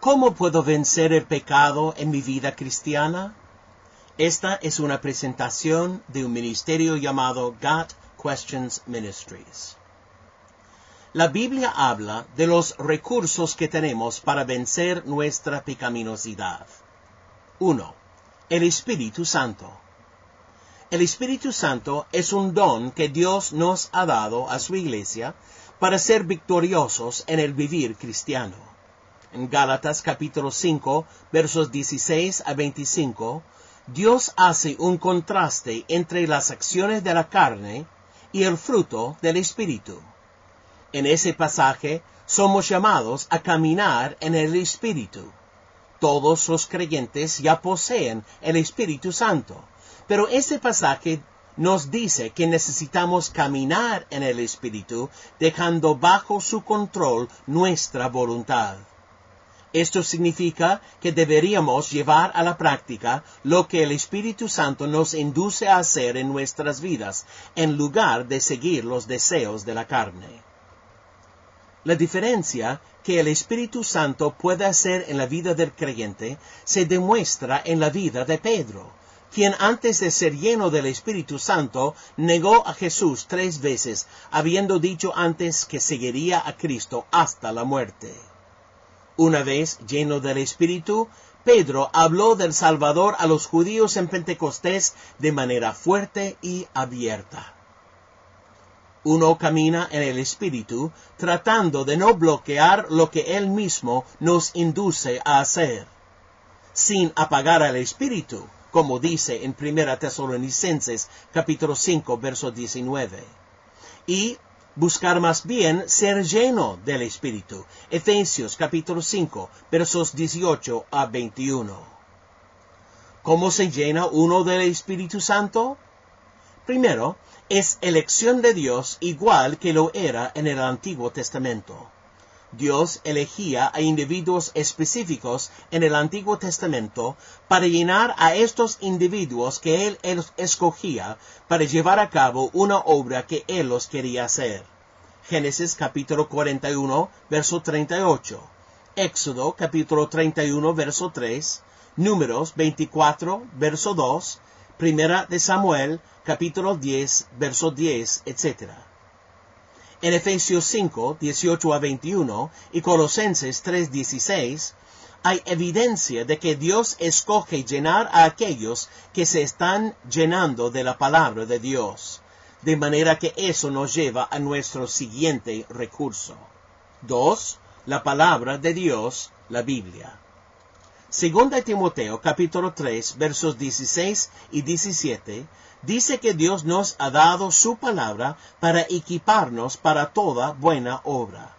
¿Cómo puedo vencer el pecado en mi vida cristiana? Esta es una presentación de un ministerio llamado God Questions Ministries. La Biblia habla de los recursos que tenemos para vencer nuestra pecaminosidad. 1. El Espíritu Santo. El Espíritu Santo es un don que Dios nos ha dado a su iglesia para ser victoriosos en el vivir cristiano. En Gálatas capítulo 5, versos 16 a 25, Dios hace un contraste entre las acciones de la carne y el fruto del Espíritu. En ese pasaje somos llamados a caminar en el Espíritu. Todos los creyentes ya poseen el Espíritu Santo, pero ese pasaje nos dice que necesitamos caminar en el Espíritu, dejando bajo su control nuestra voluntad. Esto significa que deberíamos llevar a la práctica lo que el Espíritu Santo nos induce a hacer en nuestras vidas, en lugar de seguir los deseos de la carne. La diferencia que el Espíritu Santo puede hacer en la vida del creyente se demuestra en la vida de Pedro, quien antes de ser lleno del Espíritu Santo negó a Jesús 3 veces, habiendo dicho antes que seguiría a Cristo hasta la muerte. Una vez lleno del Espíritu, Pedro habló del Salvador a los judíos en Pentecostés de manera fuerte y abierta. Uno camina en el Espíritu tratando de no bloquear lo que Él mismo nos induce a hacer, sin apagar al Espíritu, como dice en 1 Tesalonicenses capítulo 5, verso 19. Y buscar más bien ser lleno del Espíritu. Efesios capítulo 5, versos 18 a 21. ¿Cómo se llena uno del Espíritu Santo? Primero, es elección de Dios igual que lo era en el Antiguo Testamento. Dios elegía a individuos específicos en el Antiguo Testamento para llenar a estos individuos que Él escogía para llevar a cabo una obra que Él los quería hacer. Génesis capítulo 41, verso 38. Éxodo capítulo 31, verso 3. Números 24, verso 2. Primera de Samuel capítulo 10, verso 10, etc. En Efesios 5, 18 a 21 y Colosenses 3, 16, hay evidencia de que Dios escoge llenar a aquellos que se están llenando de la palabra de Dios, de manera que eso nos lleva a nuestro siguiente recurso. 2. La palabra de Dios, la Biblia. Segunda Timoteo capítulo 3, versos 16 y 17, dice que Dios nos ha dado su palabra para equiparnos para toda buena obra.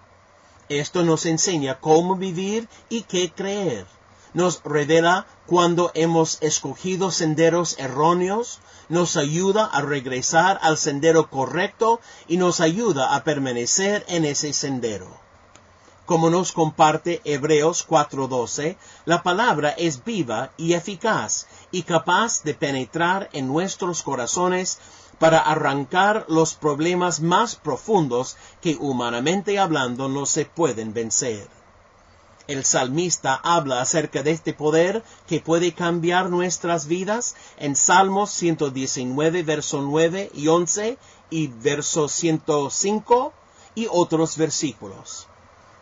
Esto nos enseña cómo vivir y qué creer. Nos revela cuando hemos escogido senderos erróneos, nos ayuda a regresar al sendero correcto y nos ayuda a permanecer en ese sendero. Como nos comparte Hebreos 4:12, la palabra es viva y eficaz y capaz de penetrar en nuestros corazones para arrancar los problemas más profundos que humanamente hablando no se pueden vencer. El salmista habla acerca de este poder que puede cambiar nuestras vidas en Salmos 119, verso 9 y 11 y verso 105 y otros versículos.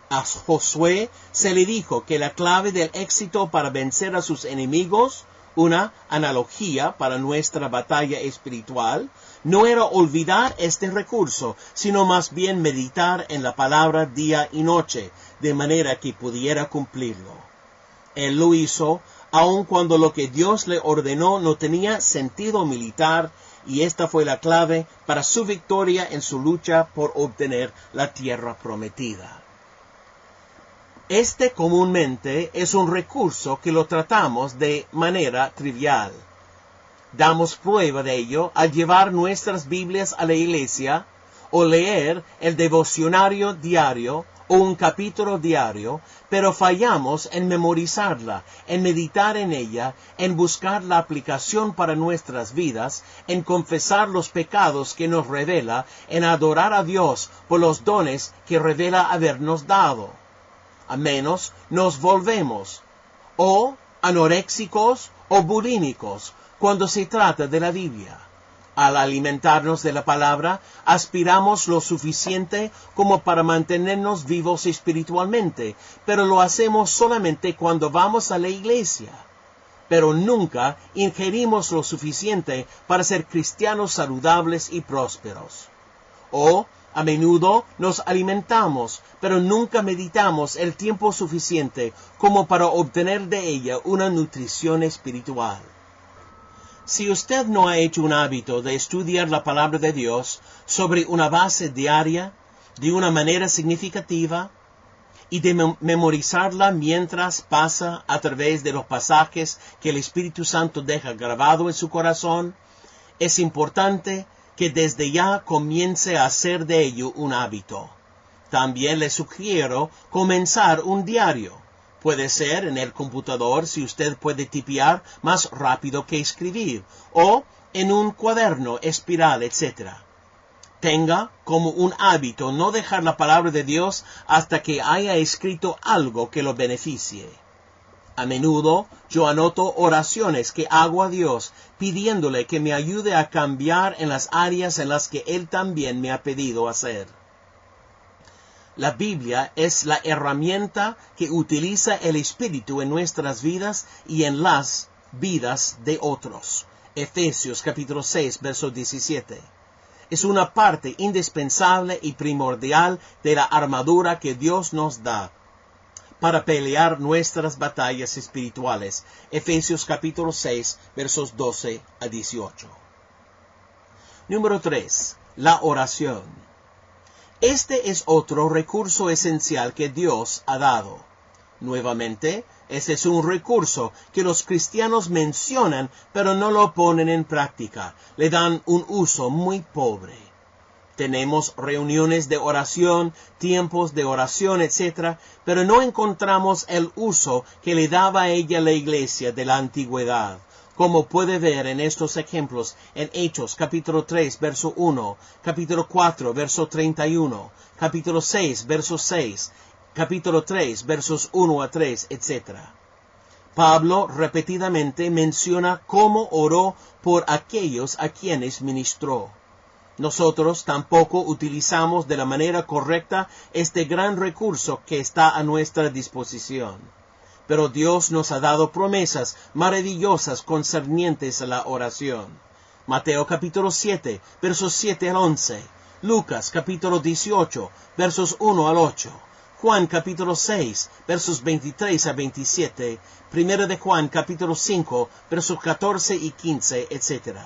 A Josué se le dijo que la clave del éxito para vencer a sus enemigos, una analogía para nuestra batalla espiritual, no era olvidar este recurso, sino más bien meditar en la palabra día y noche, de manera que pudiera cumplirlo. Él lo hizo, aun cuando lo que Dios le ordenó no tenía sentido militar, y esta fue la clave para su victoria en su lucha por obtener la tierra prometida. Este comúnmente es un recurso que lo tratamos de manera trivial. Damos prueba de ello al llevar nuestras Biblias a la iglesia o leer el devocionario diario o un capítulo diario, pero fallamos en memorizarla, en meditar en ella, en buscar la aplicación para nuestras vidas, en confesar los pecados que nos revela, en adorar a Dios por los dones que revela habernos dado. a menos nos volvemos o anoréxicos o bulímicos cuando se trata de la Biblia. Al alimentarnos de la palabra, aspiramos lo suficiente como para mantenernos vivos espiritualmente, pero lo hacemos solamente cuando vamos a la iglesia. Pero nunca ingerimos lo suficiente para ser cristianos saludables y prósperos. O, a menudo nos alimentamos, pero nunca meditamos el tiempo suficiente como para obtener de ella una nutrición espiritual. Si usted no ha hecho un hábito de estudiar la palabra de Dios sobre una base diaria, de una manera significativa, y de memorizarla mientras pasa a través de los pasajes que el Espíritu Santo deja grabado en su corazón, es importante que desde ya comience a hacer de ello un hábito. También le sugiero comenzar un diario. Puede ser en el computador si usted puede tipear más rápido que escribir, o en un cuaderno, espiral, etc. Tenga como un hábito no dejar la palabra de Dios hasta que haya escrito algo que lo beneficie. A menudo yo anoto oraciones que hago a Dios pidiéndole que me ayude a cambiar en las áreas en las que Él también me ha pedido hacer. La Biblia es la herramienta que utiliza el Espíritu en nuestras vidas y en las vidas de otros. Efesios capítulo 6, verso 17. Es una parte indispensable y primordial de la armadura que Dios nos da para pelear nuestras batallas espirituales. Efesios capítulo 6, versos 12 a 18. Número 3. La oración. Este es otro recurso esencial que Dios ha dado. Nuevamente, ese es un recurso que los cristianos mencionan, pero no lo ponen en práctica. Le dan un uso muy pobre. Tenemos reuniones de oración, tiempos de oración, etc., pero no encontramos el uso que le daba a ella la iglesia de la antigüedad, como puede ver en estos ejemplos en Hechos capítulo 3, verso 1, capítulo 4, verso 31, capítulo 6, verso 6, capítulo 3, versos 1 a 3, etc. Pablo repetidamente menciona cómo oró por aquellos a quienes ministró. Nosotros tampoco utilizamos de la manera correcta este gran recurso que está a nuestra disposición. Pero Dios nos ha dado promesas maravillosas concernientes a la oración. Mateo capítulo 7, versos 7 al 11. Lucas capítulo 18, versos 1 al 8. Juan capítulo 6, versos 23 a 27. Primera de Juan capítulo 5, versos 14 y 15, etc.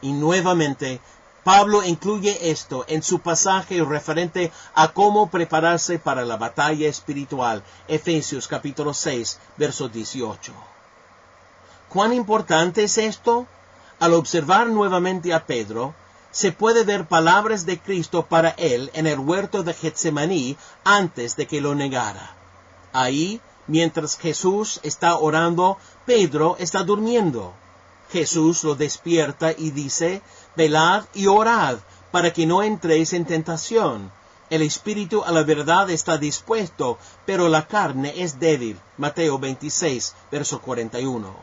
Y nuevamente, Pablo incluye esto en su pasaje referente a cómo prepararse para la batalla espiritual, Efesios capítulo 6, verso 18. ¿Cuán importante es esto? Al observar nuevamente a Pedro, se puede ver palabras de Cristo para él en el huerto de Getsemaní antes de que lo negara. Ahí, mientras Jesús está orando, Pedro está durmiendo. Jesús lo despierta y dice: velad y orad, para que no entréis en tentación. El espíritu a la verdad está dispuesto, pero la carne es débil. Mateo 26, verso 41.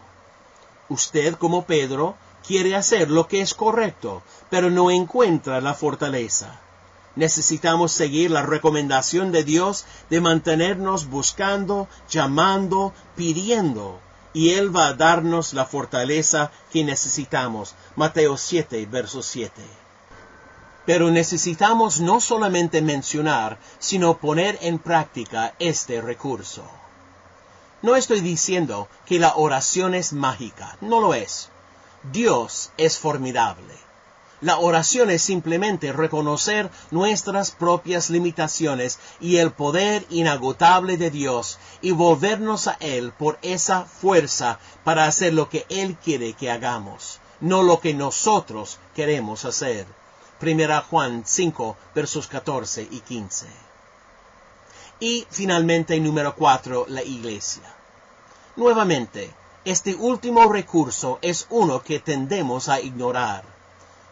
Usted, como Pedro, quiere hacer lo que es correcto, pero no encuentra la fortaleza. Necesitamos seguir la recomendación de Dios de mantenernos buscando, llamando, pidiendo. Y Él va a darnos la fortaleza que necesitamos. Mateo 7, verso 7. Pero necesitamos no solamente mencionar, sino poner en práctica este recurso. No estoy diciendo que la oración es mágica, no lo es. Dios es formidable. La oración es simplemente reconocer nuestras propias limitaciones y el poder inagotable de Dios y volvernos a Él por esa fuerza para hacer lo que Él quiere que hagamos, no lo que nosotros queremos hacer. Primera Juan 5, versos 14 y 15. Y finalmente, número 4, la iglesia. Nuevamente, este último recurso es uno que tendemos a ignorar.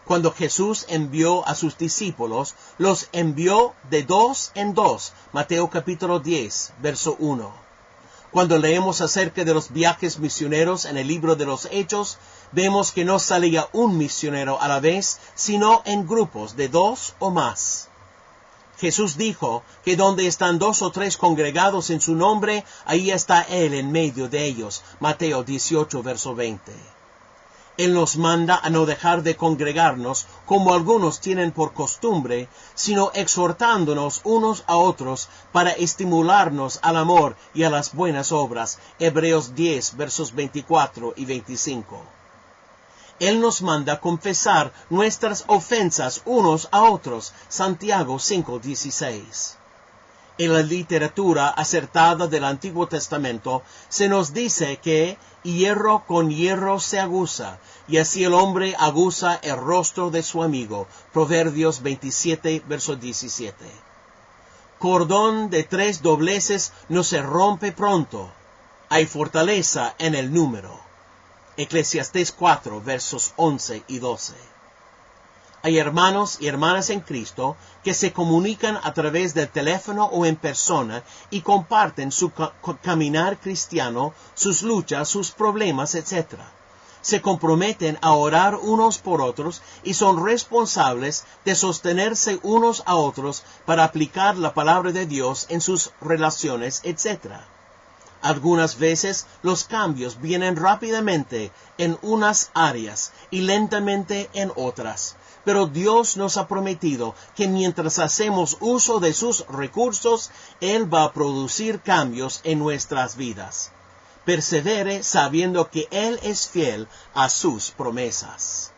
Cuando Jesús envió a sus discípulos, los envió de 2 en 2. Mateo capítulo 10, verso 1. Cuando leemos acerca de los viajes misioneros en el libro de los Hechos, vemos que no salía un misionero a la vez, sino en grupos de 2 o más. Jesús dijo que donde están 2 o 3 congregados en su nombre, ahí está Él en medio de ellos. Mateo 18, verso 20. Él nos manda a no dejar de congregarnos, como algunos tienen por costumbre, sino exhortándonos unos a otros para estimularnos al amor y a las buenas obras. Hebreos 10, versos 24 y 25. Él nos manda confesar nuestras ofensas unos a otros. Santiago 5, 16. En la literatura acertada del Antiguo Testamento se nos dice que hierro con hierro se aguza, y así el hombre aguza el rostro de su amigo. Proverbios 27, verso 17. Cordón de 3 dobleces no se rompe pronto. Hay fortaleza en el número. Eclesiastés 4, versos 11 y 12. Hay hermanos y hermanas en Cristo que se comunican a través del teléfono o en persona y comparten su caminar cristiano, sus luchas, sus problemas, etc. Se comprometen a orar unos por otros y son responsables de sostenerse unos a otros para aplicar la palabra de Dios en sus relaciones, etc. Algunas veces los cambios vienen rápidamente en unas áreas y lentamente en otras. Pero Dios nos ha prometido que mientras hacemos uso de sus recursos, Él va a producir cambios en nuestras vidas. Persevere sabiendo que Él es fiel a sus promesas.